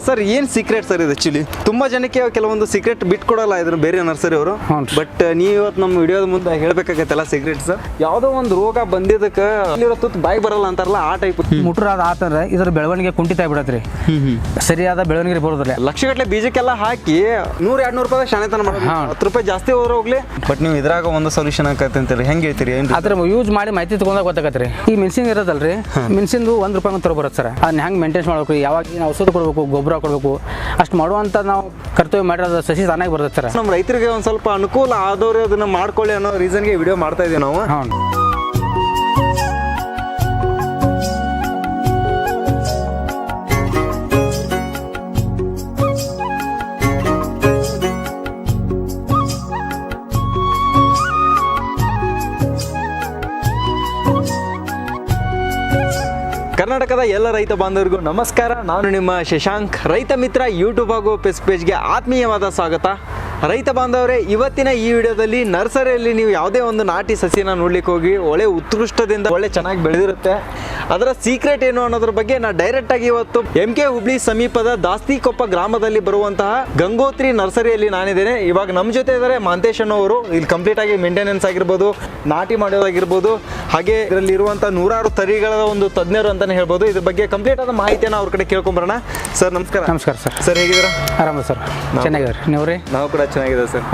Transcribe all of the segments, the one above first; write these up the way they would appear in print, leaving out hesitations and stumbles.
Sir ಏನು secret sir ಇದು actually ತುಂಬ ಜನಕ್ಕೆ ಕೆಲವೊಂದು ಸೀಕ್ರೆಟ್ ಬಿಟ್ಕೊಡಲ್ಲ ಇದ್ರ ಬೇರೆ ನರ್ಸರಿ ಅವರು. ಬಟ್ ನೀವು ಇವತ್ತು ನಮ್ಮ ವಿಡಿಯೋದ ಮುಂದೆ ಹೇಳಬೇಕಾಗತ್ತಲ್ಲ ಸೀಕ್ರೆಟ್ ಸರ್. ಯಾವುದೋ ಒಂದು ರೋಗ ಬಂದಿದ್ದಕ್ಕೆ ಅಲ್ಲಿರೋ ತುತ್ತು ಬಾಯಿ ಬರಲ್ಲ ಅಂತಾರಲ್ಲ ಆ ಟೈಪ್ ಮುಟ್ರಾದ ಆತಂದ್ರೆ ಇದ್ರ ಬೆಳವಣಿಗೆ ಕುಂಠಿತ ಆಗ್ಬಿಡತ್ರಿ. ಸರಿಯಾದ ಬೆಳವಣಿಗೆ ಬರೋದಿಲ್ಲ. ಲಕ್ಷಗಟ್ಟಲೆ ಬೀಜಕ್ಕೆಲ್ಲ ಹಾಕಿ 100-200 ರೂಪಾಯಿ ಶಾಣೆತನ ಮಾಡೋದು, 10 ರೂಪಾಯಿ ಜಾಸ್ತಿ ಹೋದ್ರೆ ಹೋಗ್ಲಿ. ಬಟ್ ನೀವು ಇದ್ರಾಗ ಒಂದು ಸೊಲ್ಯೂಷನ್ ಆಕತ್ತೆ ಅಂತೇಳಿ ಹೆಂಗೆ ಹೇಳ್ತೀರಿ? ಅದ್ರ ಯೂಸ್ ಮಾಡಿ ಮಾಹಿತಿ ತಗೊಂಡಾಗ ಗೊತ್ತಾಗತ್ರಿ. ಈ ಮೆಣಸಿನ ಇರೋದಲ್ರಿ, ಮೆಣಸಿಂದು 1 ರೂಪಾಯಿ ತರ ಬರುತ್ತೆ ಸರ್. ಅದನ್ನ ಹೆಂಗೆ ಮೇಂಟೈನ್ ಮಾಡ್ಬೇಕು, ಯಾವಾಗ ಏನು ಔಷಧ ಕೊಡಬೇಕು, ಗೊಬ್ಬರ ಕೊಡಬೇಕು, ಅಷ್ಟು ಮಾಡುವಂತ ನಾವು ಕರ್ತವ್ಯ ಮಾಡಿರೋದು ಸಸಿ ತಾನಾಗಿ ಬರುತ್ತೆ ಸರ್. ನಮ್ಮ ರೈತರಿಗೆ ಒಂದು ಸ್ವಲ್ಪ ಅನುಕೂಲ ಆದವ್ರು ಅದನ್ನ ಮಾಡ್ಕೊಳ್ಳಿ ಅನ್ನೋ ರೀಸನ್ಗೆ ವಿಡಿಯೋ ಮಾಡ್ತಾ ಇದೀವಿ ನಾವು. ಕರ್ನಾಟಕದ ಎಲ್ಲ ರೈತ ಬಾಂಧವರಿಗೂ ನಮಸ್ಕಾರ. ನಾನು ನಿಮ್ಮ ಶಶಾಂಕ್. ರೈತ ಮಿತ್ರ ಯೂಟ್ಯೂಬ್ ಹಾಗೂ ಫೇಸ್ಬುಕ್ ಪೇಜ್ಗೆ ಆತ್ಮೀಯವಾದ ಸ್ವಾಗತ. ರೈತ ಬಾಂಧವರೇ, ಇವತ್ತಿನ ಈ ವಿಡಿಯೋದಲ್ಲಿ ನರ್ಸರಿಯಲ್ಲಿ ನೀವು ಯಾವುದೇ ಒಂದು ನಾಟಿ ಸಸಿನ ನೋಡ್ಲಿಕ್ಕೆ ಹೋಗಿ ಒಳ್ಳೆ ಉತ್ಕೃಷ್ಟದಿಂದ ಒಳ್ಳೆ ಚೆನ್ನಾಗಿ ಬೆಳೆದಿರುತ್ತೆ, ಅದರ ಸೀಕ್ರೆಟ್ ಏನು ಅನ್ನೋದ್ರ ಬಗ್ಗೆ ನಾನು ಡೈರೆಕ್ಟಾಗಿ ಇವತ್ತು MK ಹುಬ್ಳಿ ಸಮೀಪದ ದಾಸ್ತಿಕೊಪ್ಪ ಗ್ರಾಮದಲ್ಲಿ ಬರುವಂತಹ ಗಂಗೋತ್ರಿ ನರ್ಸರಿಯಲ್ಲಿ ನಾನಿದ್ದೇನೆ. ಇವಾಗ ನಮ್ಮ ಜೊತೆ ಇದ್ದಾರೆ ಮಾಂತೇಶ್ ಅನ್ನೋರು. ಇಲ್ಲಿ ಕಂಪ್ಲೀಟ್ ಆಗಿ ಮೇಂಟೆನೆನ್ಸ್ ಆಗಿರ್ಬೋದು, ನಾಟಿ ಮಾಡೋದಾಗಿರ್ಬೋದು, ಹಾಗೆ ಇದರಲ್ಲಿ ಇರುವಂತಹ 100 ತಳಿಗಳ ಒಂದು ತಜ್ಞರು ಅಂತಾನೆ ಹೇಳ್ಬೋದು. ಇದ್ರ ಬಗ್ಗೆ ಕಂಪ್ಲೀಟ್ ಆದ ಮಾಹಿತಿಯನ್ನು ಅವ್ರ ಕಡೆ ಕೇಳ್ಕೊಂಬರೋಣ. ಸರ್ ನಮಸ್ಕಾರ. ನಮಸ್ಕಾರ ಸರ್. ಸರ್ ಹೇಗಿದ್ದೀರಾ? ಆರಾಮ ಸರ್, ಚೆನ್ನಾಗಿದ್ದಾರೆ. ನೀವ್ರಿ? ನಾವು ಕೂಡ ಚೆನ್ನಾಗಿದೆ ಸರ್.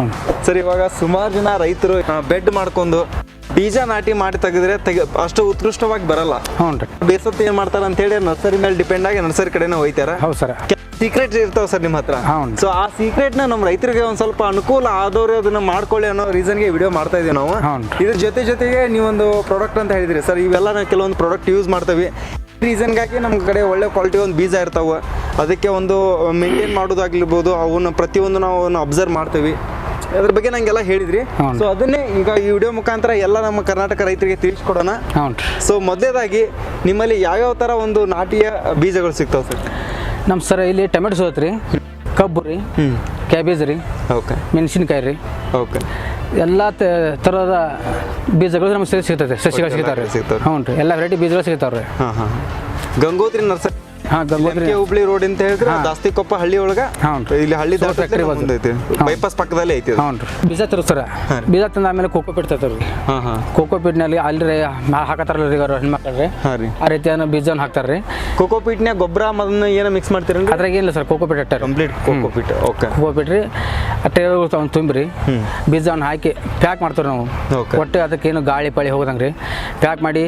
ಸರ್ ಇವಾಗ ಸುಮಾರು ಜನ ರೈತರು ಬೆಡ್ ಮಾಡ್ಕೊಂಡು ಬೀಜ ನಾಟಿ ಮಾಡಿ ತೆಗೆದ್ರೆ ಅಷ್ಟು ಉತ್ಕೃಷ್ಟವಾಗಿ ಬರಲ್ಲ. ಬೇಸತ್ತು ಏನ್ ಮಾಡ್ತಾರ ಅಂತ ಹೇಳಿ ನರ್ಸರಿ ಮೇಲೆ ಡಿಪೆಂಡ್ ಆಗಿ ನರ್ಸರಿ ಕಡೆನೇ ಹೋಯ್ತಾರ. ಹೌದು ಸರ್. ಸೀಕ್ರೆಟ್ ಇರ್ತಾವ ಸರ್ ನಿಮ್ಮ ಹತ್ರ. ಸೊ ಆ ಸೀಕ್ರೆಟ್ ನ ನಮ್ಮ ರೈತರಿಗೆ ಒಂದ್ ಸ್ವಲ್ಪ ಅನುಕೂಲ ಆದವ್ರು ಅದನ್ನ ಮಾಡ್ಕೊಳ್ಳಿ ಅನ್ನೋ ರೀಸನ್ಗೆ ವಿಡಿಯೋ ಮಾಡ್ತಾ ಇದೀವಿ ನಾವು. ಇದ್ರ ಜೊತೆಗೆ ನೀವೊಂದು ಪ್ರಾಡಕ್ಟ್ ಅಂತ ಹೇಳಿದ್ರಿ ಸರ್. ಇವೆಲ್ಲ ನಾವು ಕೆಲವೊಂದು ಪ್ರಾಡಕ್ಟ್ ಯೂಸ್ ಮಾಡ್ತೀವಿ. ರೀಸನ್ಗಾಗಿ ನಮ್ಮ ಕಡೆ ಒಳ್ಳೆ ಕ್ವಾಲಿಟಿ ಒಂದು ಬೀಜ ಇರ್ತಾವೆ. ಅದಕ್ಕೆ ಒಂದು ಮೇಂಟೈನ್ ಮಾಡೋದಾಗಿರ್ಬೋದು, ಅವನ್ನ ಪ್ರತಿಯೊಂದು ನಾವು ಅಬ್ಸರ್ವ್ ಮಾಡ್ತೀವಿ. ಅದ್ರ ಬಗ್ಗೆ ನಂಗೆಲ್ಲ ಹೇಳಿದ್ರಿ. ಸೊ ಅದನ್ನೇ ಈಗ ಈ ವಿಡಿಯೋ ಮುಖಾಂತರ ಎಲ್ಲ ನಮ್ಮ ಕರ್ನಾಟಕ ರೈತರಿಗೆ ತಿಳಿಸ್ಕೊಡೋಣ. ಸೊ ಮೊದಲೇದಾಗಿ ನಿಮ್ಮಲ್ಲಿ ಯಾವ್ಯಾವ ಥರ ಒಂದು ನಾಟಿಯ ಬೀಜಗಳು ಸಿಗ್ತಾವೆ ಸರ್? ನಮ್ಮ ಸರ್ ಇಲ್ಲಿ ಟೊಮೆಟೊ ಸಿಗುತ್ತೆ ರೀ, ಕಬ್ಬು ರೀ, ಕ್ಯಾಬೇಜ್ ರೀ, ಓಕೆ, ಮೆಣಸಿನ್ಕಾಯಿ ರೀ, ಓಕೆ, ಎಲ್ಲ ಥರದ ಬೀಜಗಳು ನಮ್ಗೆ ಸಿಗ್ತದೆ, ಸಸಿಗಳು ಸಿಗ್ತಾವೆ ರೀ. ಹ್ಞೂ ರೀ, ಎಲ್ಲ ವೆರೈಟಿ ಬೀಜಗಳು ಸಿಗ್ತಾವೆ ರೀ. ಗಂಗೋತ್ರಿ ನರ್ಸರಿ ಗಂಗೋತ್ರಿ ಹುಬ್ಳಿ ರೋಡ್ ಅಂತ ಹೇಳಿದ್ರೆ ದಾಸ್ತಿಕೊಪ್ಪ ಹಳ್ಳಿ ಒಳಗ ಇಲ್ಲಿ ಹಳ್ಳಿ ಫ್ಯಾಕ್ಟರಿ ಬಂದೈತಿ, ಬೈಪಾಸ್ ಪಕ್ಕದಲ್ಲೇ ಐತಿ. ಬೀಜ ತರಿಸ್ತಾರ. ಬೀಜ ತಂದ ಆಮೇಲೆ ಕೋಕೋ ಪೀಟ್ ತರ್ತಾವ್ರಿ. ಕೋಕೋ ಪೀಟ್ನಲ್ಲಿ ಅಲ್ಲಿ ಹಾಕತ್ತಾರಲ್ರಿ ಹೆಣ್ಮಕ್ಳ್ರಿ, ಆ ರೀತಿಯ ಬೀಜನ ಹಾಕ್ತಾರ್ರಿ. ಕೋಕೋ ಪೀಟ್ನ್ಯಾಗ ಗೊಬ್ಬರ ಅದನ್ನ ಏನೋ ಮಿಕ್ಸ್ ಮಾಡ್ತೀರಿ? ಅದ್ರಾಗ ಏನಿಲ್ಲ ಸರ್, ಕೋಕೋ ಪೀಟ್ ಅಟ್ಟಾರ, complete coco peat. Okay, coco peat ರೀ. ಅಟ್ಟೆ ತುಂಬ್ರಿ, ಬೀಜವನ್ನು ಹಾಕಿ ಪ್ಯಾಕ್ ಮಾಡ್ತೀವಿ ನಾವು. ಒಟ್ಟು ಅದಕ್ಕೇನು ಗಾಳಿ ಪಾಳಿ ಹೋಗೋದಂಗ್ರಿ ಪ್ಯಾಕ್ ಮಾಡಿ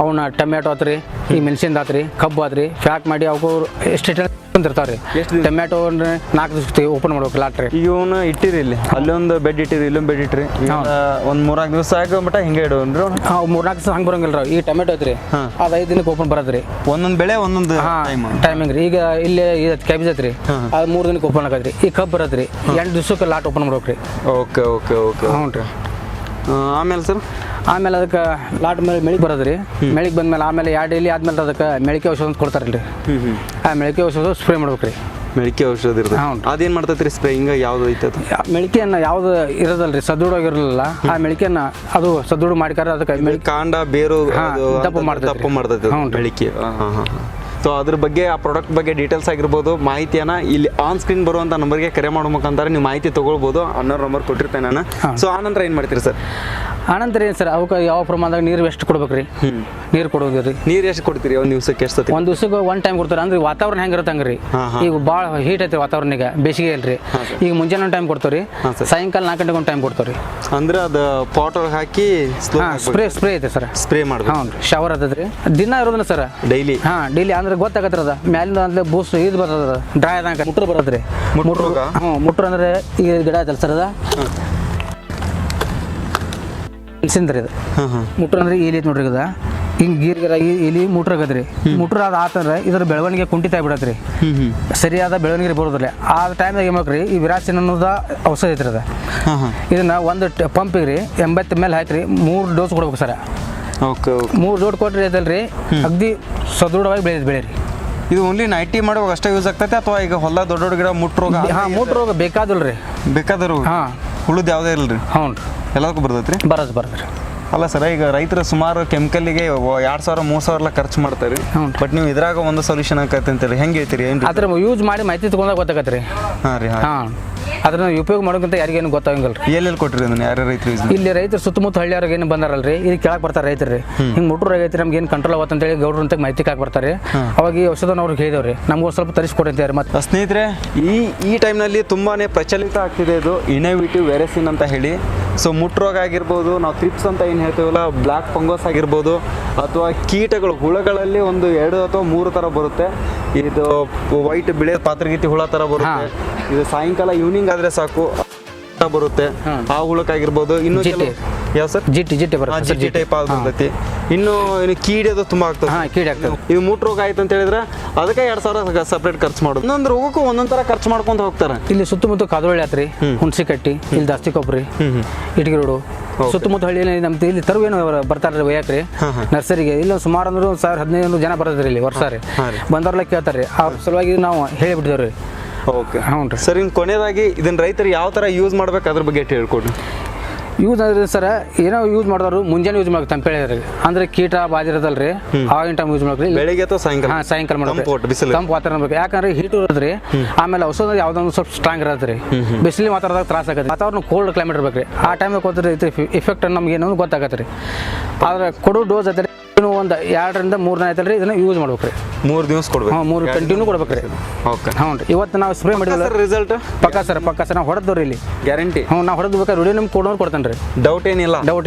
ಅವನ್ನ ಟೊಮ್ಯಾಟೊ ಆತ್ರಿ, ಈ ಮೆಣಸಿನ್ದು ಆತ್ರಿ, ಕಬ್ಬು ಆತ್ರಿ, ಪ್ಯಾಕ್ ಮಾಡಿ ಅವಕ್ಕೆ ಎಷ್ಟು ಇರ್ತಾವ್ರಿ. ಟೊಮ್ಯಾಟೊ 4 ದಿವಸ ಓಪನ್ ಮಾಡ್ಬೇಕು ಲಾಟ್ರಿ. ಈಗ ಇವನು ಇಟ್ಟಿರಿ, ಇಲ್ಲಿ ಅಲ್ಲೊಂದು ಬೆಡ್ ಇಟ್ಟಿರಿ, ಇಲ್ಲೊಂದು ಬೆಡ್ ಇಟ್ಟಿರಿ, ಒಂದು 3-4 ದಿವಸ ಆಗಮಟ ಹಿಂಗೆ ಇಡೋನ್ರಿ. 3-4 ದಿವಸ ಹಂಗೆ ಬರೋಂಗಿಲ್ಲ. ಈ ಟೊಮೆಟೊ ಐತ್ರಿ, ಅದು 5 ದಿನಕ್ಕೆ ಓಪನ್ ಬರೋದ್ರಿ. ಒಂದೊಂದು ಬೆಳೆ ಒಂದೊಂದು ಟೈಮಿಂಗ್ ರೀ. ಈಗ ಇಲ್ಲಿ ಕ್ಯಾಬೇಜ್ ಐತ್ರಿ, ಅದು 3 ದಿನಕ್ಕೆ ಓಪನ್ ಆಗತ್ರಿ. ಈ ಕಬ್ಬು ಬರತ್ರಿ, 8 ದಿವಸಕ್ಕೆ ಲಾಟ್ ಓಪನ್ ಮಾಡ್ಬೇಕ್ರಿ. Okay okay okay. ಹ್ಞೂ ರೀ. ಆಮೇಲೆ ಸರ್, ಆಮೇಲೆ ಅದಕ್ಕೆ ಲಾಟ್ ಮೇಲೆ ಮೆಳಿಗೆ ಬರೋದ್ರಿ. ಮೆಳಿಗೆ ಬಂದ್ಮೇಲೆ ಆಮೇಲೆ 2 ಡೈಲಿ ಆದ್ಮೇಲೆ ಅದಕ್ಕೆ ಮೆಳಿಕೆ ಔಷಧ ಕೊಡ್ತಾರಲ್ರಿ. ಆ ಮೆಳಿಕೆ ಔಷಧ ಸ್ಪ್ರೇ ಮಾಡ್ಬೇಕ್ರಿ. ಮೆಳಿಕೆ ಔಷಧ ಇರ್ತದೆ. ಅದೇನು ಮಾಡ್ತೈತ್ರಿ ಸ್ಪ್ರೇ? ಹಿಂಗೆ ಯಾವ್ದು ಐತದ ಮೆಳಿಕೆಯನ್ನು ಯಾವ್ದು ಇರೋದಲ್ರಿ, ಸದೃಢವಾಗಿರಲಿಲ್ಲ. ಆ ಮೆಳಿಕೆಯನ್ನು ಅದು ಸದೃಢ ಮಾಡಿಕಾರ ಅದಕ್ಕೆ ಕಾಂಡ ಬೇರು ದಪ್ಪ ಮಾಡ್ತೈತೆ ಮೆಳಿಕೆ. ಸೊ ಅದ್ರ ಬಗ್ಗೆ, ಆ ಪ್ರಾಡಕ್ಟ್ ಬಗ್ಗೆ ಡೀಟೇಲ್ಸ್ ಆಗಿರ್ಬೋದು, ಮಾಹಿತಿಯನ್ನು ಇಲ್ಲಿ ಆನ್ ಸ್ಕ್ರೀನ್ ಬರುವಂಥ ನಂಬರ್ಗೆ ಕರೆ ಮಾಡೋ ಮುಖಾಂತರ ನೀವು ಮಾಹಿತಿ ತೊಗೊಳ್ಬೋದು. ಅನ್ನೋರ್ ನಂಬರ್ ಕೊಟ್ಟಿರ್ತೇನೆ ನಾನು. ಸೊ ಆನಂತರ ಏನು ಮಾಡ್ತೀರಿ ಸರ್? ಆನಂತರ ಏನು ಸರ್, ಅವಕ್ಕೆ ಯಾವ ಪ್ರಮಾಣದಾಗ ನೀರು ಎಷ್ಟು ಕೊಡ್ಬೇಕ್ರಿ? ನೀರು ಕೊಡೋದು ರೀ. ನೀರು ಎಷ್ಟು ಕೊಡ್ತೀರಿ ಒಂದು ದಿವಸಕ್ಕೆ? ಎಷ್ಟು ಸತಿ? ಒಂದು ದಿವಸಕ್ಕೆ 1 ಟೈಮ್ ಕೊಡ್ತಾರೆ. ಅಂದ್ರೆ ವಾತಾವರಣ ಹೆಂಗಿರುತ್ತೆ ಹಂಗೆ ರೀ. ಈಗ ಭಾಳ ಹೀಟ್ ಐತೆ ವಾತಾವರಣ, ಈಗ ಬೇಸಿಗೆ ಇಲ್ರಿ. ಈಗ ಮುಂಜಾನೆ ಒಂದು ಟೈಮ್ ಕೊಡ್ತೀವಿ, ಸಾಯಂಕಾಲ 4 ಗಂಟೆಗೆ ಒಂದು ಟೈಮ್ ಕೊಡ್ತೀವಿ. ಅಂದ್ರೆ ಅದು ಪಾಟ್ ಒಳಗೆ ಹಾಕಿ ಸ್ಪ್ರೇ ಐತೆ ಸರ್, ಸ್ಪ್ರೇ ಮಾಡ್ಬೇಕು. ಹ್ಞೂ, ಶವರ್ ಅದ ರೀ. ದಿನ ಇರೋದನ್ನ ಸರ್, ಡೈಲಿ. ಡೈಲಿ ಅಂದ್ರೆ ಗೊತ್ತಾಗತ್ತೆ ಅದ ಮ್ಯಾಲಿಂದ ಅಂದ್ರೆ ಬೂಸ್ಟ್ ಇದು ಬರ್ತದ, ಡ್ರೈ ಆದಂಗೆ ಮುಟ್ರು ಬರೋದ್ರಿ. ಮುಟ್ರು ಅಂದ್ರೆ ಈಗ ಗಿಡ ಐತಲ್ಲ ಸರ್, ಅದ ಮೆಣಸಿನ್ರಿ. ಅದು ಮುಟ್ರು ಅಂದ್ರೆ ಇಲ್ಲಿ ನೋಡ್ರಿ, ಅದ ಹಿಂಗೆ ಗೀರ್ಗಿರ ಇಲ್ಲಿ ಮುಟ್ರಾಗದ್ರಿ. ಮುಟ್ರ ಅದು ಆತಂದ್ರೆ ಇದ್ರ ಬೆಳವಣಿಗೆ ಕುಂಠಿತ ಆಗ್ಬಿಡತ್ರಿ, ಸರಿಯಾದ ಬೆಳವಣಿಗೆ ಬರೋದಿಲ್ಲ. ಆ ಟೈಮ್ದಾಗ ಏನು ಮಾಡ್ರಿ, ಈ ವಿರಾಸಿನ್ ಅನ್ನೋದ ಔಷಧ ಐತ್ರಿ. ಅದ ಇದನ್ನ ಒಂದು ಪಂಪಿಗೆ ರೀ 80 ಮೇಲೆ ಹಾಕ್ರಿ 3 ಡೋಸ್ ಕೊಡ್ಬೇಕು ಸರ್. ಓಕೆ, 3 ಡೋಸ್ ಕೊಟ್ರಿ ಅದಲ್ರಿ, ಅಗ್ದಿ ಸದೃಢವಾಗಿ ಬೆಳೆರಿ. ಇದು ಓನ್ಲಿ ನೈಟಿ ಮಾಡುವಾಗ ಅಷ್ಟೇ ಯೂಸ್ ಆಗ್ತೈತೆ ಅಥವಾ ಈಗ ಹೊಲ ದೊಡ್ಡ ಗಿಡ ಮುಟ್ರೋಗ? ಮುಟ್ರೋಗ ಬೇಕಾದಿಲ್ರಿ, ಬೇಕಾದ್ರು. ಉಳಿದು ಯಾವುದೇ ಇಲ್ರಿ? ಹ್ಞೂ ರೀ, ಎಲ್ಲದಕ್ಕೂ ಬರ್ತೈತ್ರಿ? ಬರೋದ್ರಿ. ಅಲ್ಲ ಸರ್, ಈಗ ರೈತರು ಸುಮಾರು ಕೆಮಿಕಲ್ಗೆ 2,000-3,000 ಖರ್ಚು ಮಾಡ್ತಾರೆ. ಹ್ಞೂ. ಬಟ್ ನೀವು ಇದ್ರಾಗ ಒಂದು ಸೊಲ್ಯೂಷನ್ ಆಕತ್ತೆ ಅಂತೀರಿ, ಹೆಂಗೆ ಹೇಳ್ತೀರಿ? ಏನು? ಅದ್ರ ಯೂಸ್ ಮಾಡಿ ಮಾಹಿತಿ ತೊಗೊಂಡಾಗ ಗೊತ್ತಾಗತ್ತೆ ರೀ. ಹಾಂ ರೀ. ಹಾಂ, ಅದನ್ನ ಉಪಯೋಗ ಮಾಡೋಕ್ಕಿಂತ ಯಾರಿಗೇನು ಗೊತ್ತಾಗಂಗಿಲ್ಲ ರೀ. ಎಲ್ಲೆಲ್ಲಿ ಕೊಟ್ಟಿರಿ ಅದನ್ನ? ಯಾರು ರೈತರು ಯೂಸ್? ಇಲ್ಲಿ ರೈತರು ಸುತ್ತಮುತ್ತ ಹಳ್ಳಿಯವ್ರಿಗೆ ಏನು ಬಂದಾರಲ್ರಿ, ಇಲ್ಲಿ ಕೆಳಗೆ ಬರ್ತಾರೆ ರೈತರು ರೀ. ಹಿಂಗೆ ಮುಟ್ರು ಆಗೈತಿ, ನಮ್ಗೆ ಏನು ಕಂಟ್ರೋಲ್ ಆಗುತ್ತೆ ಅಂತೇಳಿ ಗೌಡ್ರು ಅಂತ ಮಾಹಿತಿ ಕಾಕ್ ಬರ್ತಾರೆ. ಅವಾಗ ಈ ಔಷಧನ ಅವ್ರಿಗೆ ಹೇಳಿದವ್ರಿ, ನಮ್ಗೆ ಸ್ವಲ್ಪ ತರಿಸ್ಕೊಟ್ಟಿದ್ದಾರೆ. ಮತ್ತು ಸ್ನೇಹಿತರೆ, ಈ ಟೈಮ್ನಲ್ಲಿ ತುಂಬಾ ಪ್ರಚಲಿತ ಆಗ್ತಿದೆ ಇದು ಇನೋವೇಟಿವ್ ವೆರೆಸಿನ್ ಅಂತ ಹೇಳಿ. ಸೊ ಮುಟ್ರೋಗ ಆಗಿರ್ಬೋದು, ನಾವು ಥ್ರಿಪ್ಸ್ ಅಂತ ಏನು ಹೇಳ್ತೀವಲ್ಲ, ಬ್ಲ್ಯಾಕ್ ಫಂಗಸ್ ಆಗಿರ್ಬೋದು, ಅಥವಾ ಕೀಟಗಳು ಹುಳಗಳಲ್ಲಿ ಒಂದು 2 ಅಥವಾ 3 ಥರ ಬರುತ್ತೆ. ಇದು ವೈಟ್ ಬಿಳೆ ಪಾತ್ರಗೀತಿ ಹುಳ ಥರ ಬರುತ್ತೆ. ಇದು ಸಾಯಂಕಾಲ ಈವ್ನಿಂಗ್ ಆದರೆ ಸಾಕು ಬರುತ್ತೆ. ಆ ಹುಳಕ್ಕಾಗಿರ್ಬೋದು. ಇನ್ನು ಯಾವ ಸರ್? ಜಿಟ್ಟಿ ಬರುತ್ತೆ. ಜಿಟ್ಟಿ ಟೈಪ್ ಆಗ್ತೈತಿ. ಇನ್ನು ಕೀಡೆ ಅದು ತುಂಬ ಆಗ್ತದೆ. ಕೀಡೆ ಆಗ್ತದೆ. ಇವು ಮೂಟ್ ರೋಗ ಆಯ್ತು ಅಂತ ಹೇಳಿದ್ರೆ ಅದಕ್ಕೆ 2,000 ಸಪ್ರೇಟ್ ಖರ್ಚು ಮಾಡೋದು. ಒಂದೊಂದು ರೋಗಕ್ಕೂ ಒಂದೊಂದು ಥರ ಖರ್ಚು ಮಾಡ್ಕೊಂತ ಹೋಗ್ತಾರೆ. ಇಲ್ಲಿ ಸುತ್ತಮುತ್ತ ಕಾದೊಳ್ಳಿ ಆತ್ರಿ, ಹುಣಸಿ ಕಟ್ಟಿ, ಇಲ್ಲಿ ದಾಸ್ತಿ ಕೊಬ್ಬರಿ, ಇಟಗಿ ರೋಡು, ಸುತ್ತಮುತ್ತ ಹಳ್ಳಿಯಲ್ಲಿ ನಮ್ದು ಇಲ್ಲಿ ತರುವೇನು ಬರ್ತಾರೆ ಒಯ್ಯಾಕ್ರಿ ನರ್ಸರಿಗೆ. ಇಲ್ಲ ಸುಮಾರು ಅಂದ್ರೆ 1,000-1,500 ಜನ ಬರ್ತದ್ರಿ ಇಲ್ಲಿ ವರ್ಷ ರೀ. ಬಂದವ್ರಲ್ಲ ಕೇಳ್ತಾರೆ, ಆ ಸಲುವಾಗಿ ನಾವು ಹೇಳಿಬಿಟ್ಟಿದ್ದೇವೆ ರೀ. ಓಕೆ, ಹ್ಞೂ ರೀ ಸರ್. ಇನ್ನು ಕೊನೆಯದಾಗಿ ಇದನ್ನ ರೈತರು ಯಾವ ಥರ ಯೂಸ್ ಮಾಡ್ಬೇಕು ಅದ್ರ ಬಗ್ಗೆ ಹೇಳ್ಕೊಡಿ. ಯೂಸ್ ಅಂದ್ರೆ ಸರ್, ಏನೋ ಯೂಸ್ ಮಾಡಿದವರು ಮುಂಜಾನೆ ಯೂಸ್ ಮಾಡ್ಬೇಕು ತಂಪೇಳಿ, ಅಂದ್ರೆ ಕೀಟ ಬಾದಿರದಲ್ರಿ, ಆವಾಗಿನ ಟೈಮ್ ಯೂಸ್ ಮಾಡ್ರಿ. ಬೆಳಿಗ್ಗೆ ಅಥವಾ ಸಾಯಂಕಾಲ? ಸಾಯಂಕಾಲ ಮಾಡ್ಬೇಕು, ತಂಪು ವಾತಾವರಣ ಬೇಕು. ಯಾಕಂದ್ರೆ ಹೀಟ್ ಇರೋದ್ರಿ, ಆಮೇಲೆ ಔಷಧ ಯಾವ್ದೊಂದು ಸ್ವಲ್ಪ ಸ್ಟ್ರಾಂಗ್ ಇರತ್ರಿ. ಬಿಸಿಲಿ ವಾತಾವರಣದಾಗ ತ್ರಾಸ ಆಗತ್ತೆ. ವಾತಾವರಣ ಕೋಲ್ಡ್ ಕ್ಲೈಮೇಟ್ ಇರ್ಬೇಕ್ರಿ. ಆ ಟೈಮ್ಗೆ ಕೊಡ್ತಾರೆ ಇಫೆಕ್ಟ್ ನಮ್ಗೆ ಏನೋ ಗೊತ್ತಾಗತ್ತೆ ರೀ. ಆದ್ರೆ ಕೊಡೋ ಡೋಸ್ ಐತೆ ಒಂದು 2-3 ದಿನ ಐತಲ್ರಿ, ಇದನ್ನ ಯೂಸ್ ಮಾಡ್ಬೇಕ್ರಿ. 3 ದಿವಸ ಕೊಡ್ಬೇಕು? 3 ಕಂಟಿನ್ಯೂ ಕೊಡ್ಬೇಕ್ರಿ. ಓಕೆ, ಹ್ಞೂ ರೀ. ಇವತ್ತು ನಾವು ಸ್ಪ್ರೇ ಮಾಡಿದ್ವಿ, ರಿಸಲ್ಟ್ ಪಕ್ಕ ಸರ್ ನಾವು ಹೊಡೆದವ್ರಿ ಇಲ್ಲಿ ಗ್ಯಾರಂಟಿ. ಹ್ಞೂ, ನಾವು ಹೊಡೆದು ಬೇಕಾದ್ರೆ ವಿಡಿಯೋ ನಿಮ್ಗೆ ಕೊಡೋರು ಕೊಡ್ತಾನೆ ರೀ. ಡೌಟ್ ಏನಿಲ್ಲ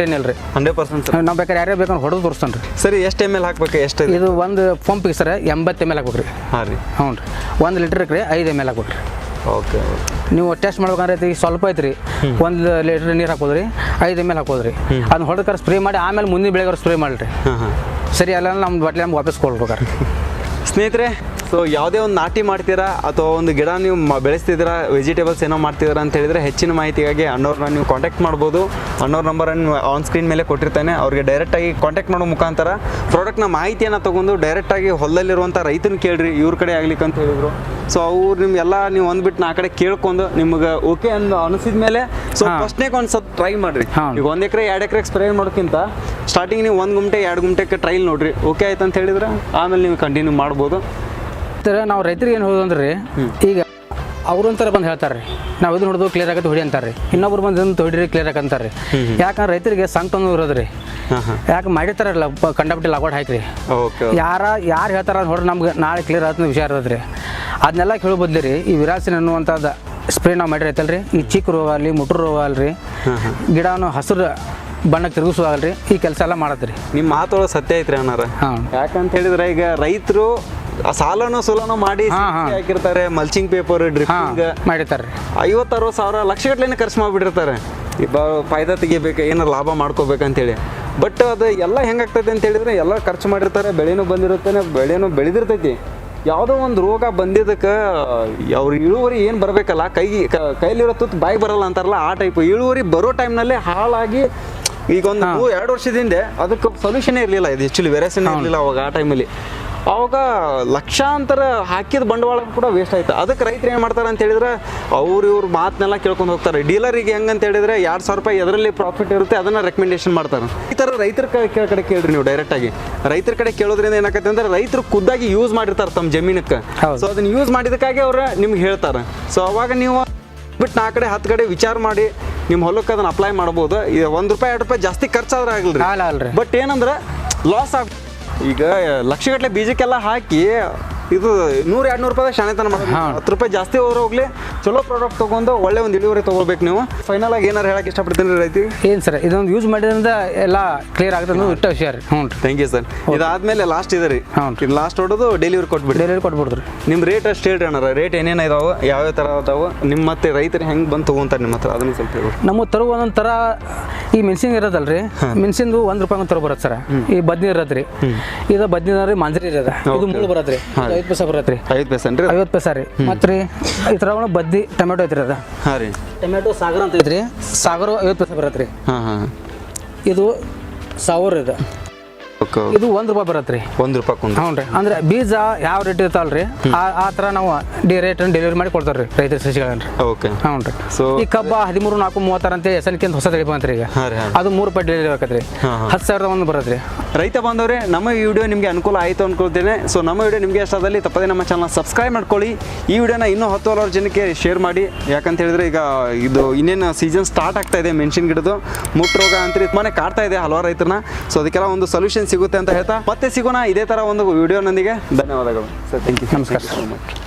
ರೀ. 100%. ನಾವು ಬೇಕಾದ್ರೆ ಯಾರ್ಯಾರು ಬೇಕಾದ್ರೆ ಹೊಡೆದು ತೋರಿಸ್ತಾನೆ ರೀ. ಸರಿ, ಎಷ್ಟು ml ಹಾಕ್ಬೇಕು? ಎಷ್ಟು ಇದು ಒಂದು ಪಂಪಿಗೆ ಸರ್ 80 ml ಹಾಕ್ಬೇಕ್ರಿ. ಹಾಂ ರೀ. ಹ್ಞೂ ರೀ. 1 ಲೀಟ್ರಿಗೆ 5 ml ಹಾಕ್ಬೇಕ್ರಿ. ಓಕೆ, ನೀವು ಟೆಸ್ಟ್ ಮಾಡ್ಬೇಕಂದ್ರೆ ಐತಿ ಸ್ವಲ್ಪ ಐತ್ರಿ, 1 ಲೀಟ್ರ್ ನೀರು ಹಾಕೋದ್ರಿ, 5 ml ಹಾಕೋದ್ರಿ. ಅದನ್ನ ಹೊಡೆದ್ರೆ ಸ್ಪ್ರೇ ಮಾಡಿ ಆಮೇಲೆ ಮುಂದಿನ ಬೆಳೆಗಾರ ಸ್ಪ್ರೇ ಮಾಡಿರಿ. ಸರಿ, ಅಲ್ಲ ನಮ್ಮ ಬಾಟ್ಲಿ ನಮ್ಗೆ ವಾಪಸ್ ಕೊಡ್ಬೇಕಾರೆ. ಸ್ನೇಹಿತರೆ, ಸೊ ಯಾವುದೇ ಒಂದು ನಾಟಿ ಮಾಡ್ತೀರಾ ಅಥವಾ ಒಂದು ಗಿಡ ನೀವು ಬೆಳೆಸ್ತಿದ್ದೀರಾ, ವೆಜಿಟೇಬಲ್ಸ್ ಏನೋ ಮಾಡ್ತಿದ್ದೀರಾ ಅಂತ ಹೇಳಿದರೆ ಹೆಚ್ಚಿನ ಮಾಹಿತಿಗಾಗಿ ಅಣ್ಣವ್ರನ್ನ ನೀವು ಕಾಂಟ್ಯಾಕ್ಟ್ ಮಾಡ್ಬೋದು. ಅಣ್ಣವ್ರ ನಂಬರನ್ನು ಆನ್ ಸ್ಕ್ರೀನ್ ಮೇಲೆ ಕೊಟ್ಟಿರ್ತಾನೆ. ಅವ್ರಿಗೆ ಡೈರೆಕ್ಟಾಗಿ ಕಾಂಟ್ಯಾಕ್ಟ್ ಮಾಡೋ ಮುಖಾಂತರ ಪ್ರಾಡಕ್ಟ್ನ ಮಾಹಿತಿಯನ್ನು ತೊಗೊಂಡು ಡೈರೆಕ್ಟಾಗಿ ಹೊಲದಲ್ಲಿರುವಂಥ ರೈತನ ಕೇಳ್ರಿ, ಇವ್ರ ಕಡೆ ಆಗ್ಲಿಕ್ಕೆ ಅಂತ ಹೇಳಿದ್ರು. ಸೊ ಅವ್ರು ನಿಮ್ಗೆಲ್ಲ ನೀವು ಒಂದ್ಬಿಟ್ಟು ನಾ ಕಡೆ ಕೇಳ್ಕೊಂಡು ನಿಮ್ಗೆ ಓಕೆ ಅನಿಸಿದ ಮೇಲೆ ಸೊ ಫಸ್ಟ್ನೇಗೆ ಒಂದು ಸ್ವಲ್ಪ ಟ್ರೈ ಮಾಡಿರಿ. ಈಗ 1 ಎಕರೆ 2 ಎಕರೆಗೆ ಸ್ಪ್ರೇ ಮಾಡೋಕ್ಕಿಂತ ಸ್ಟಾರ್ಟಿಂಗ್ ನೀವು 1 ಗುಂಟೆ 2 ಗುಂಟೆಗೆ ಟ್ರೈಲ್ ನೋಡ್ರಿ. ಓಕೆ ಆಯ್ತು ಅಂತ ಹೇಳಿದ್ರೆ ಆಮೇಲೆ ನೀವು ಕಂಟಿನ್ಯೂ ಮಾಡ್ಬೋದು. ನಾವು ರೈತರಿಗೆ ಏನು ಹೇಳೋದಂದ್ರೆ, ಈಗ ಅವ್ರಂತರ ಬಂದು ಹೇಳ್ತಾರೆ ರೀ, ನಾವು ಇದು ನೋಡೋದು ಕ್ಲಿಯರ್ ಆಗತ್ತೆ ಹೊಡಿ ಅಂತಾರೆ ರೀ. ಇನ್ನೊಬ್ರು ಬಂದು ಹೊಡಿರಿ ಕ್ಲಿಯರ್ ಆಗಂತಾರೆ ರೀ. ಯಾಕಂದ್ರೆ ರೈತರಿಗೆ ಸಂತನೂ ಇರೋದ್ರಿ. ಯಾಕೆ ಮಾಡಿರ್ತಾರಲ್ಲ ಕಂಡಪಟ್ಟಿ ಲಾಗೋಡ್ ಹಾಕ್ರಿ, ಯಾರು ಹೇಳ್ತಾರ ನೋಡ್ರಿ, ನಮ್ಗೆ ನಾಳೆ ಕ್ಲಿಯರ್ ಆದ ವಿಷಯ ಇರೋದ್ರಿ. ಅದನ್ನೆಲ್ಲ ಕೇಳೋ ಬದ್ಲಿ ರೀ, ಈ ವಿರಾಸಿನ್ ಅನ್ನುವಂಥದ್ದು ಸ್ಪ್ರೇ ನಾವು ಮಾಡಿರೈತಲ್ರಿ, ಈ ಚಿಕ್ಕ ರೋಗ ಆಗಲಿ, ಮುಟ್ರು ರೋಗ ಅಲ್ರಿ, ಗಿಡವನ್ನು ಹಸಿರು ಬಣ್ಣಕ್ಕೆ ತಿರುಗಿಸೋದಲ್ರಿ, ಈ ಕೆಲಸ ಎಲ್ಲ ಮಾಡತ್ರಿ. ನಿಮ್ಮ ಮಾತೊಳಗೆ ಸತ್ಯ ಐತ್ರಿ ಅಣ್ಣಾರ. ಯಾಕಂತ ಹೇಳಿದ್ರೆ ಈಗ ರೈತರು ಸಾಲನೋ ಸೋಲನೋ ಮಾಡಿ ಹಾಕಿರ್ತಾರೆ, ಮಲ್ಚಿಂಗ್ ಪೇಪರ್, ಡ್ರಿಪ್ಪಿಂಗ್ ಮಾಡಿರ್ತಾರೆ, 50-60 ಸಾವಿರ ಲಕ್ಷಗಟ್ಟಲೆ ಖರ್ಚು ಮಾಡಿಬಿಟ್ಟಿರ್ತಾರೆ. ಫಾಯ್ದಾ ತೆಗಿಬೇಕು, ಏನಾರು ಲಾಭ ಮಾಡ್ಕೋಬೇಕಂತೇಳಿ. ಬಟ್ ಅದು ಎಲ್ಲ ಹೆಂಗಾಗ್ತೈತೆ ಅಂತ ಹೇಳಿದ್ರೆ, ಎಲ್ಲ ಖರ್ಚು ಮಾಡಿರ್ತಾರೆ, ಬೆಳೆನೂ ಬಂದಿರುತ್ತೆ, ಬೆಳೆನೂ ಬೆಳೆದಿರ್ತೈತಿ. ಯಾವುದೋ ಒಂದು ರೋಗ ಬಂದಿದ್ದಕ್ಕೆ ಅವ್ರ ಇಳುವರಿ ಏನು ಬರಬೇಕಲ್ಲ, ಕೈಲಿರೋ ತುತ್ತು ಬಾಯಿ ಬರಲ್ಲ ಅಂತಾರಲ್ಲ, ಆ ಟೈಪ್ ಇಳುವರಿ ಬರೋ ಟೈಮ್ನಲ್ಲೇ ಹಾಳಾಗಿ. ಈಗ ಒಂದು 2 ವರ್ಷದಿಂದ ಅದಕ್ಕೆ ಸೊಲ್ಯೂಷನೇ ಇರಲಿಲ್ಲ. ಇದು ಆ್ಯಕ್ಚುಲಿ ವೆರಸಿನೇ ಇರಲಿಲ್ಲ ಅವಾಗ. ಆ ಟೈಮಲ್ಲಿ ಅವಾಗ ಲಕ್ಷಾಂತರ ಹಾಕಿದ ಬಂಡವಾಳ ಕೂಡ ವೇಸ್ಟ್ ಆಯ್ತು. ಅದಕ್ಕೆ ರೈತರು ಏನು ಮಾಡ್ತಾರೆ ಅಂತ ಹೇಳಿದ್ರೆ, ಇವ್ರ ಮಾತನ್ನೆಲ್ಲ ಕೇಳ್ಕೊಂಡು ಹೋಗ್ತಾರೆ. ಡೀಲರಿಗೆ ಹೆಂಗಂತ ಹೇಳಿದ್ರೆ 2,000 ರೂಪಾಯಿ ಎದರಲ್ಲಿ ಪ್ರಾಫಿಟ್ ಇರುತ್ತೆ ಅದನ್ನು ರೆಕಮೆಂಡೇಶನ್ ಮಾಡ್ತಾರೆ. ಈ ಥರ ರೈತರ ಕಡೆ ಕೇಳ್ರಿ ನೀವು ಡೈರೆಕ್ಟಾಗಿ. ರೈತರ ಕಡೆ ಕೇಳೋದ್ರಿಂದ ಏನಾಗುತ್ತೆ ಅಂದರೆ, ರೈತರು ಖುದ್ದಾಗಿ ಯೂಸ್ ಮಾಡಿರ್ತಾರೆ ತಮ್ಮ ಜಮೀನಕ್ಕೆ. ಸೊ ಅದನ್ನು ಯೂಸ್ ಮಾಡಿದಕ್ಕಾಗಿ ಅವ್ರು ನಿಮ್ಗೆ ಹೇಳ್ತಾರೆ. ಸೊ ಅವಾಗ ನೀವು ಬಿಟ್ಟು 4 ಕಡೆ 10 ಕಡೆ ವಿಚಾರ ಮಾಡಿ ನಿಮ್ಮ ಹೊಲಕ್ಕೆ ಅದನ್ನು ಅಪ್ಲೈ ಮಾಡ್ಬೋದು. ಈಗ 1 ರೂಪಾಯಿ 2 ರೂಪಾಯಿ ಜಾಸ್ತಿ ಖರ್ಚಾದ್ರೆ ಆಗಲ್ರಿ. ಬಟ್ ಏನಂದ್ರೆ ಲಾಸ್ ಆಗ. ಈಗ ಲಕ್ಷಗಟ್ಟಲೆ ಬೀಜಕ್ಕೆಲ್ಲ ಹಾಕಿ ಇದು 100-200 ರೂಪಾಯಿ ಶಾಣೆತನ ಮಾಡೋದು. 10 ರೂಪಾಯಿ ಜಾಸ್ತಿ ಹೋಗ್ಲಿ, ಚಲೋ ಪ್ರಾಡಕ್ಟ್ ತೊಗೊಂಡು ಒಳ್ಳೆ ಒಂದು ಇಳುವರಿ ತೊಗೋಬೇಕು ನೀವು. ಫೈನಲ್ ಆಗಿ ಏನಾರು ಹೇಳಕ್ಕೆ ಇಷ್ಟಪಡ್ತೀನಿ ರೈತಿ? ಏನು ಸರ್, ಇದೊಂದು ಯೂಸ್ ಮಾಡಿದ್ರಿಂದ ಎಲ್ಲ ಕ್ಲಿಯರ್ ಆಗುತ್ತೆ ಇಷ್ಟ ವಿಷಯ ರೀ. ಹ್ಞೂ, ಥ್ಯಾಂಕ್ ಯು ಸರ್. ಇದಾದ್ಮೇಲೆ ಲಾಸ್ಟ್ ಇದೆ ರೀ. ಇದು ಲಾಸ್ಟ್ ಹೊಡೋದು ಡೆಲಿವರಿ ಕೊಟ್ಬಿಡ್ರಿ. ನಿಮ್ಮ ರೇಟ್ ಅಷ್ಟು ಹೇಳ್ರಿ ಅಣ್ಣ. ರೇಟ್ ಏನೇನು ಇದಾವೆ, ಯಾವ್ಯಾವ ಥರ ಅದಾವೆ, ನಿಮ್ಮ ಮತ್ತೆ ರೈತರು ಹೆಂಗೆ ಬಂದು ತೊಗೊಂತಾರೆ ನಿಮ್ಮ ಹತ್ರ, ಅದನ್ನು ಸ್ವಲ್ಪ ಹೇಳಿ. ನಮ್ಮ ತರೋ ಒಂದೊಂದು ಥರ ಈ ಮೆಣಸಿನ ಇರೋದಲ್ರಿ, ಮೆಣಸಿಂದು 1 ರೂಪಾಯಿ ತರೋ ಬರುತ್ತೆ ಸರ್. ಈ ಬದ್ನಿ ಇರತ್ತೆ ರೀ, ಇದು ಬದ್ನಿ ರೀ, ಮಾಂಜರಿ ಇರೋದ, ಇದು ಮುಳ್ಳು ಬರತ್ತೆ ರೀ, 5 ಪೈಸೆ ಬರತ್ತೆ ರೀ. 5 ಪೈಸೆ ರೀ, 50 ಪೈಸೆ ರೀ. ಮತ್ತು ರೀ ಈ ಥರ ಬದ್ದಿ ಟೊಮೆಟೊ ಐತ್ರಿ ಅದ. ಹಾಂ ರೀ, ಟೊಮೆಟೊ ಸಾಗರ ಅಂತ ಐತ್ರಿ, ಸಾಗರ 50 ಪೈಸೆ ಬರತ್ತೆ ರೀ. ಹಾಂ, ಇದು 1000 ಇದೆ. ಓಕೆ ಇದು ₹1 ಬರತ್ತೆ ರೀ. ₹1 ಕುಂಟಲ್. ಹ್ಞೂ ರೀ. ಅಂದ್ರೆ ಬೀಜ ಯಾವ ರೇಟ್ ಇರ್ತಾವಲ್ರಿ ಆ ಥರ ನಾವು ರೇಟ್ ಡೆಲಿವರಿ ಮಾಡಿ ಕೊಡ್ತಾರೆ ರೀ ರೈತರ ಸಸಿಗಳನ್ನ. ಓಕೆ. ಹ್ಞೂ ರೀ. ಸೊ ಈ ಕಬ್ಬ 13,436 ಅಂತ SNK ಹೊಸ ತಳಿ ಬಂತ್ರಿ ಈಗ. ಹಾಂ ರೀ. ಅದು ₹3 ಡೆಲಿವರಿ ಆಗತ್ತೆ ರೀ. 10,000 ಬರತ್ತೆ ರೀ. ರೈತ ಬಾಂಧವರೇ, ನಮ್ಮ ಈ ವಿಡಿಯೋ ನಿಮಗೆ ಅನುಕೂಲ ಆಯಿತು ಅನ್ಕೊಳ್ತೇನೆ. ಸೊ ನಮ್ಮ ವಿಡಿಯೋ ನಿಮಗೆ ಇಷ್ಟ ಆದಲ್ಲಿ ತಪ್ಪದೇ ನಮ್ಮ ಚಾನಲ್ ಸಬ್ಸ್ಕ್ರೈಬ್ ಮಾಡ್ಕೊಳ್ಳಿ. ಈ ವಿಡಿಯೋನ ಇನ್ನೂ 10 ಹಲವಾರು ಜನಕ್ಕೆ ಶೇರ್ ಮಾಡಿ. ಯಾಕಂತ ಹೇಳಿದ್ರೆ ಈಗ ಇದು ಇನ್ನೇನು ಸೀಸನ್ ಸ್ಟಾರ್ಟ್ ಆಗ್ತಾ ಇದೆ. ಮೆಣಸಿನ ಗಿಡದು ಮುಟ್ಟು ರೋಗ ಅಂತ ತುಂಬಾನೇ ಕಾಡ್ತಾ ಇದೆ ಹಲವಾರು ರೈತರನ್ನ. ಸೊ ಅದಕ್ಕೆಲ್ಲ ಒಂದು ಸೊಲ್ಯೂಷನ್ ಸಿಗುತ್ತೆ ಅಂತ ಹೇಳ್ತಾ ಮತ್ತೆ ಸಿಗೋಣ ಇದೇ ಥರ ಒಂದು ವಿಡಿಯೋನೊಂದಿಗೆ. ಧನ್ಯವಾದಗಳು ಸರ್. Thank you. ನಮಸ್ಕಾರ.